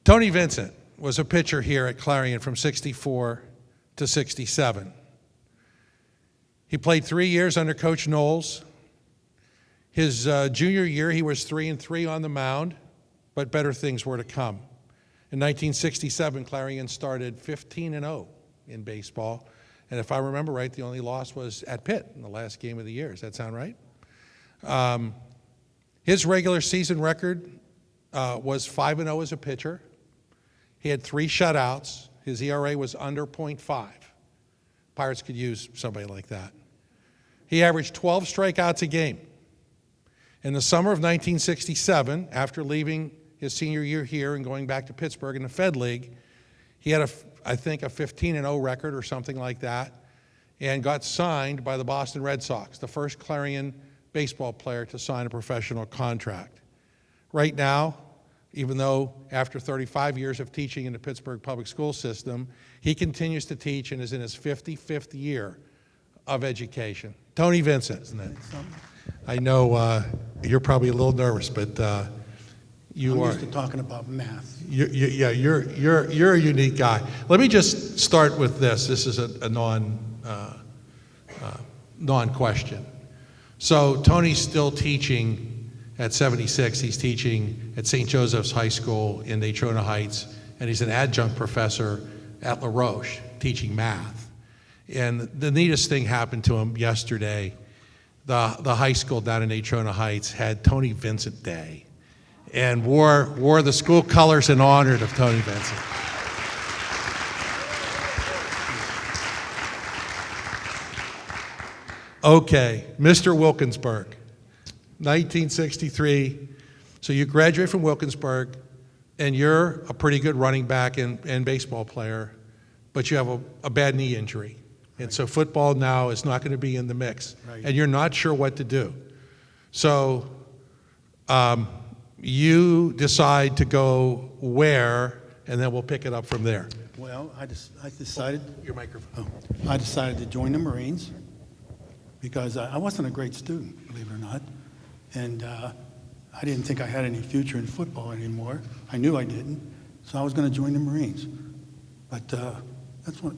Tony Vincent was a pitcher here at Clarion from 64 to 67. He played 3 years under Coach Knowles. His junior year, he was 3-3 on the mound, but better things were to come. In 1967, Clarion started 15-0 in baseball. And if I remember right, the only loss was at Pitt in the last game of the year. Does that sound right? His regular season record was 5-0 as a pitcher. He had 3 shutouts. His ERA was under .5. Pirates could use somebody like that. He averaged 12 strikeouts a game. In the summer of 1967, after leaving his senior year here and going back to Pittsburgh in the Fed League, he had, I think, a 15-0 record or something like that, and got signed by the Boston Red Sox, the first Clarion baseball player to sign a professional contract. Right now, even though after 35 years of teaching in the Pittsburgh Public Schools system, he continues to teach and is in his 55th year of education. Tony Vincent, isn't it? I know you're probably a little nervous, but you are. I'm used to talking about math. Yeah, you're a unique guy. Let me just start with this. This is a non-question. So Tony's still teaching at 76. He's teaching at St. Joseph's High School in Natrona Heights, and he's an adjunct professor at LaRoche teaching math. And the neatest thing happened to him yesterday. The high school down in Natrona Heights had Tony Vincent Day and wore the school colors in honor of Tony Vincent. Okay, Mr. Wilkinsburg, 1963. So you graduate from Wilkinsburg, and you're a pretty good running back and baseball player, but you have a bad knee injury. And so football now is not going to be in the mix. Right. And you're not sure what to do. So you decide to go where, and then we'll pick it up from there. Well, I decided. Your microphone. I decided to join the Marines because I wasn't a great student, believe it or not. And I didn't think I had any future in football anymore. I knew I didn't. So I was going to join the Marines. But that's when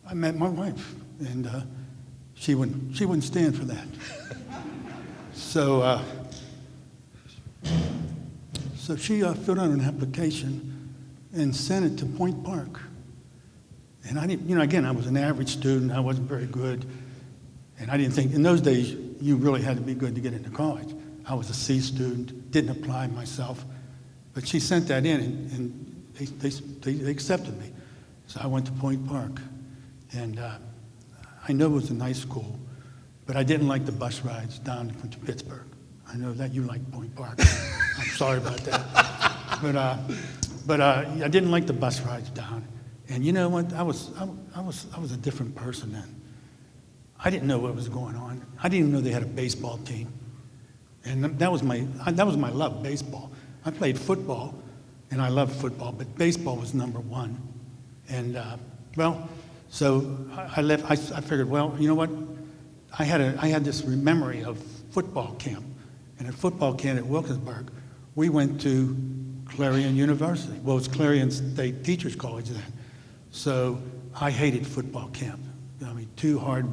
I met my wife, and she wouldn't stand for that. So she filled out an application and sent it to Point Park. And I didn't, again, I was an average student. I wasn't very good, and I didn't think in those days you really had to be good to get into college. I was a C student, didn't apply myself, but she sent that in, and they accepted me. So I went to Point Park. And I know it was a nice school, but I didn't like the bus rides down to Pittsburgh. I know that you like Point Park. I'm sorry about that. But I didn't like the bus rides down. And you know what? I was a different person then. I didn't know what was going on. I didn't even know they had a baseball team. And that was my love, baseball. I played football, and I loved football, but baseball was number one. And so I left. I figured, well, you know what? I had this memory of football camp, and at football camp at Wilkinsburg, we went to Clarion University. Well, it was Clarion State Teachers College then. So I hated football camp. I mean, 2 hard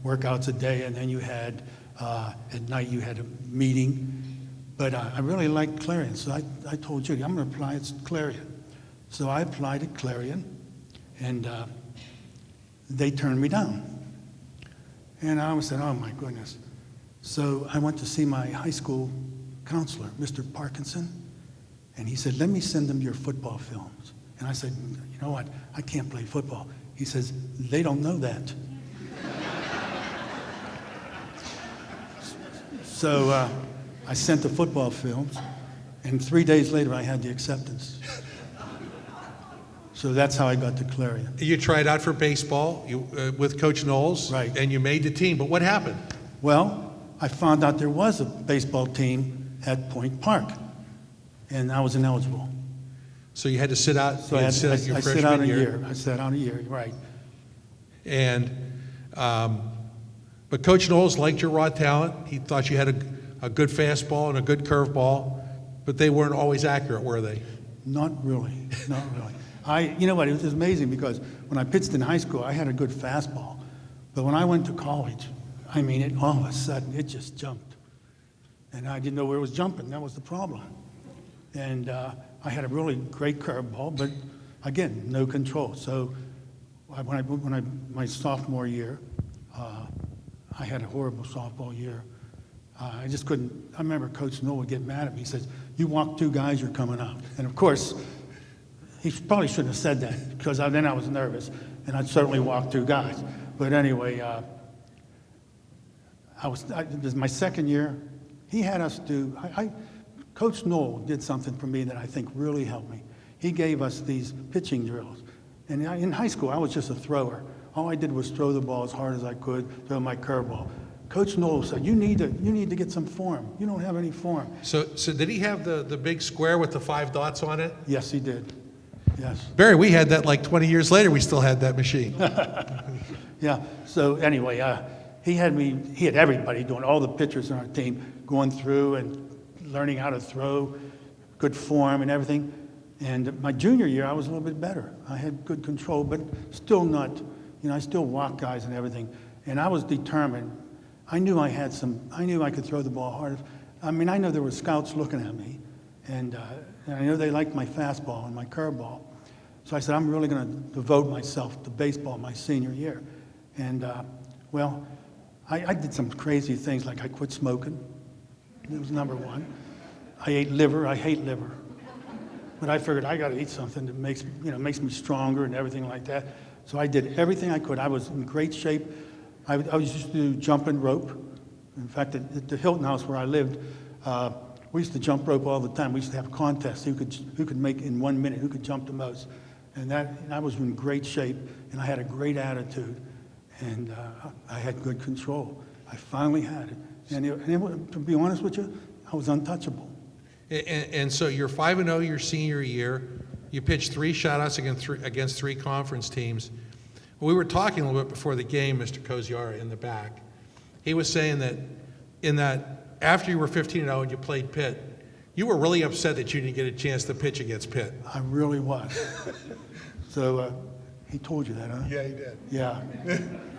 workouts a day, and then you had at night you had a meeting. But I really liked Clarion, so I told Judy, I'm going to apply at Clarion. So I applied at Clarion, and they turned me down. And I said, oh my goodness. So I went to see my high school counselor, Mr. Parkinson, and he said, let me send them your football films. And I said, you know what, I can't play football. He says, they don't know that. So I sent the football films, and 3 days later I had the acceptance. So that's how I got to Clarion. You tried out for baseball with Coach Knowles, right? And you made the team, but what happened? Well, I found out there was a baseball team at Point Park, and I was ineligible. So you had to sit out. So I sit out a year. I sat out a year, right? And but Coach Knowles liked your raw talent. He thought you had a good fastball and a good curveball, but they weren't always accurate, were they? Not really, not really. You know what, it was amazing because when I pitched in high school, I had a good fastball. But when I went to college, I mean, all of a sudden, it just jumped. And I didn't know where it was jumping. That was the problem. And I had a really great curveball, but again, no control. So my sophomore year, I had a horrible softball year. I just couldn't. I remember Coach Knowles would get mad at me. He says, "You walk 2 guys, you're coming out." And of course, he probably shouldn't have said that because then I was nervous, and I'd certainly walk 2 guys. But anyway, it was my second year. He had us do. Coach Knowles did something for me that I think really helped me. He gave us these pitching drills, and in high school I was just a thrower. All I did was throw the ball as hard as I could, throw my curveball. Coach Knowles said, you need to get some form. You don't have any form. So did he have the big square with the 5 dots on it? Yes, he did. Yes. Barry, we had that like 20 years later. We still had that machine. Yeah. So anyway, he had everybody doing, all the pitchers on our team going through and learning how to throw, good form and everything. And my junior year, I was a little bit better. I had good control, but still not, I still walked guys and everything. And I was determined. I knew I could throw the ball hard. I mean, I know there were scouts looking at me, and I know they liked my fastball and my curveball. So I said, I'm really going to devote myself to baseball my senior year. And, I did some crazy things, like I quit smoking. It was number 1. I ate liver. I hate liver. But I figured I got to eat something that makes me stronger and everything like that. So I did everything I could. I was in great shape. I used to do jumping rope. In fact, at the Hilton House where I lived, we used to jump rope all the time. We used to have contests who could make in 1 minute, who could jump the most. And I was in great shape, and I had a great attitude, and I had good control. I finally had it. And to be honest with you, I was untouchable. And so you're 5-0 your senior year. You pitched 3 shutouts against 3 conference teams. We were talking a little bit before the game, Mr. Koziara in the back. He was saying that after you were 15-0 and you played Pitt, you were really upset that you didn't get a chance to pitch against Pitt. I really was. So he told you that, huh? Yeah, he did. Yeah.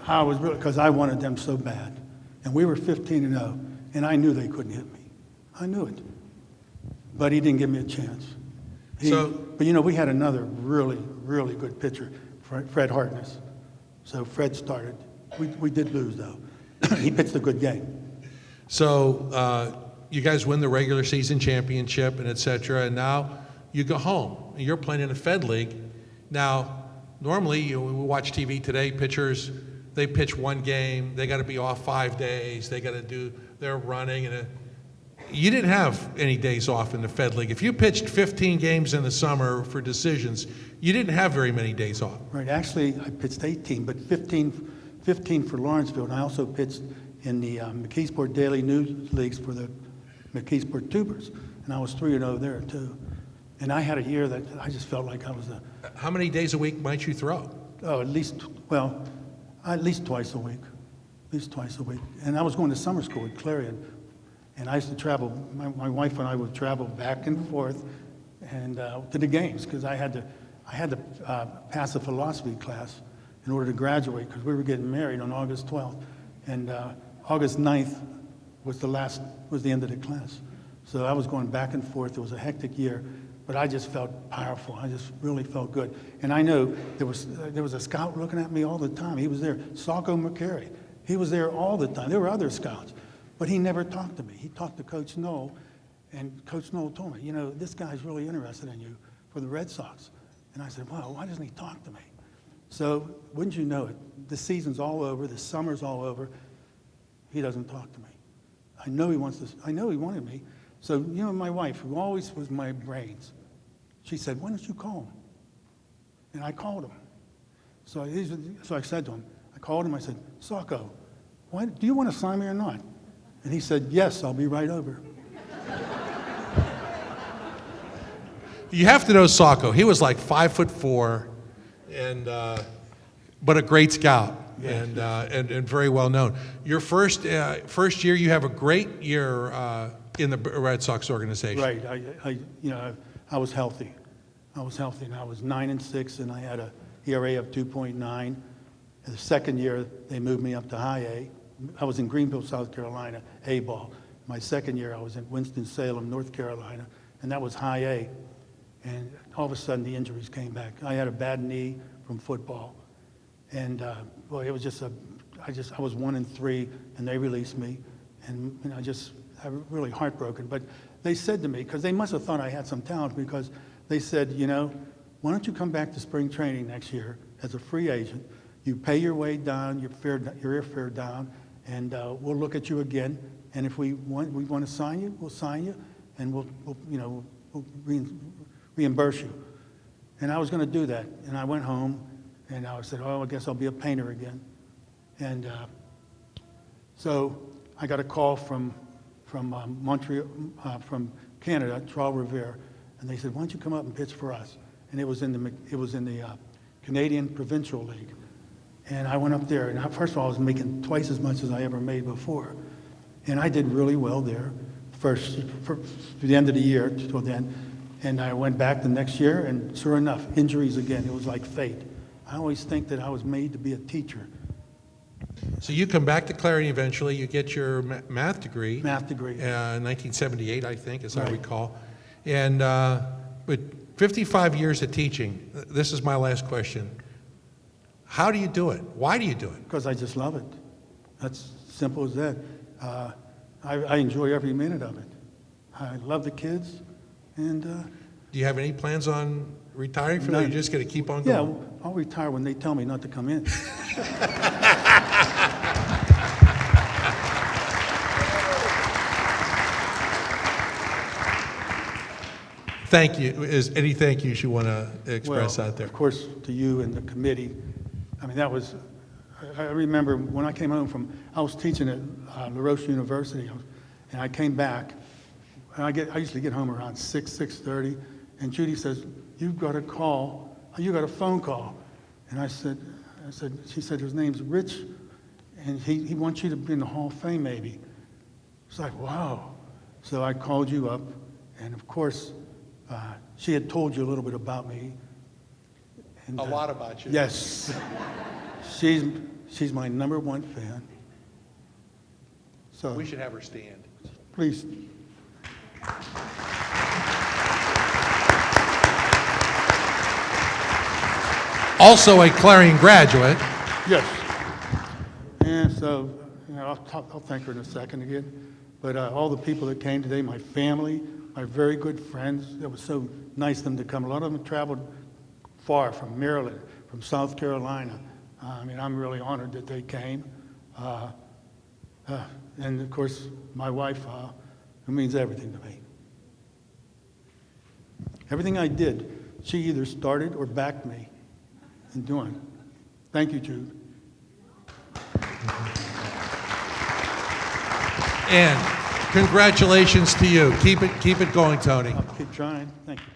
I was really, because I wanted them so bad. And we were 15-0, and I knew they couldn't hit me. I knew it. But he didn't give me a chance. But we had another really, really good pitcher, Fred Hartness. So Fred started. We did lose, though. He pitched a good game. So you guys win the regular season championship and et cetera, and now you go home. You're playing in a Fed League. Now, normally, we watch TV today, pitchers, they pitch 1 game, they got to be off 5 days, they got to do their running. You didn't have any days off in the Fed League. If you pitched 15 games in the summer for decisions, you didn't have very many days off. Right. Actually, I pitched 18, but 15 for Lawrenceville, and I also pitched in the McKeesport Daily News Leagues for the McKeesport Tubers, and I was 3-0 there, too. And I had a year that I just felt like I was How many days a week might you throw? at least twice a week. At least twice a week. And I was going to summer school at Clarion, and I used to travel. My wife and I would travel back and forth and to the games, because I had to pass a philosophy class in order to graduate, because we were getting married on August 12th. And August 9th was the end of the class. So I was going back and forth. It was a hectic year, but I just felt powerful. I just really felt good. And I know there was a scout looking at me all the time. He was there, Sacco McCary. He was there all the time. There were other scouts, but he never talked to me. He talked to Coach Knowles, and Coach Knowles told me, this guy's really interested in you for the Red Sox. And I said, wow, why doesn't he talk to me? So wouldn't you know it, the season's all over, the summer's all over. He doesn't talk to me. I know he wanted me. So, my wife, who always was my brains, she said, why don't you call him? And I called him. So I said to him, I called him, I said, Sacco, do you want to sign me or not? And he said, yes, I'll be right over. You have to know Sacco. He was like 5'4", and but a great scout, and very well known. Your first year, you have a great year in the Red Sox organization. Right. I was healthy. I was healthy, and I was 9-6, and I had a ERA of 2.9. The second year, they moved me up to high A. I was in Greenville, South Carolina, A ball. My second year, I was in Winston Salem, North Carolina, and that was high A. And all of a sudden, the injuries came back. I had a bad knee from football, and well, it was just I was 1-3, and they released me, and I was really heartbroken. But they said to me, because they must have thought I had some talent, because they said, why don't you come back to spring training next year as a free agent? You pay your way down, your airfare down, and we'll look at you again. And if we want to sign you, we'll sign you, and we'll reimburse you. And I was going to do that. And I went home, and I said, I guess I'll be a painter again. And so I got a call from Montreal, from Canada, Charles Rivera, and they said, why don't you come up and pitch for us? And it was in the Canadian Provincial League. And I went up there, and first of all, I was making twice as much as I ever made before. And I did really well there, for the end of the year, till then. And I went back the next year, and sure enough, injuries again. It was like fate. I always think that I was made to be a teacher. So you come back to Clarion eventually, you get your math degree. Math degree. In 1978, I think, as I Right. recall. And with 55 years of teaching, this is my last question. How do you do it? Why do you do it? Because I just love it. That's simple as that. I enjoy every minute of it. I love the kids, and Do you have any plans on retiring from that? None. You're just going to keep on going? yeah, I'll retire when they tell me not to come in. Thank you. Is any thank yous you want to express Well, out there? Of course, to you and the committee. I mean, that was, I remember when I came home I was teaching at LaRoche University, and I came back, and I usually get home around 6:30, and Judy says, you've got a call, you got a phone call. And she said, his name's Rich, and he wants you to be in the Hall of Fame, maybe. It's like, wow. So I called you up, and of course, she had told you a little bit about me. And, A lot about you. Yes. She's my #1 fan. So We should have her stand. please. Also a Clarion graduate. Yes. And so, I'll thank her in a second again. But all the people that came today, my family, my very good friends, it was so nice of them to come. A lot of them traveled far from Maryland, from South Carolina. I mean, I'm really honored that they came. And of course, my wife, who means everything to me. Everything I did, she either started or backed me in doing. Thank you, Jude. And congratulations to you. Keep it going, Tony. I'll keep trying. Thank you.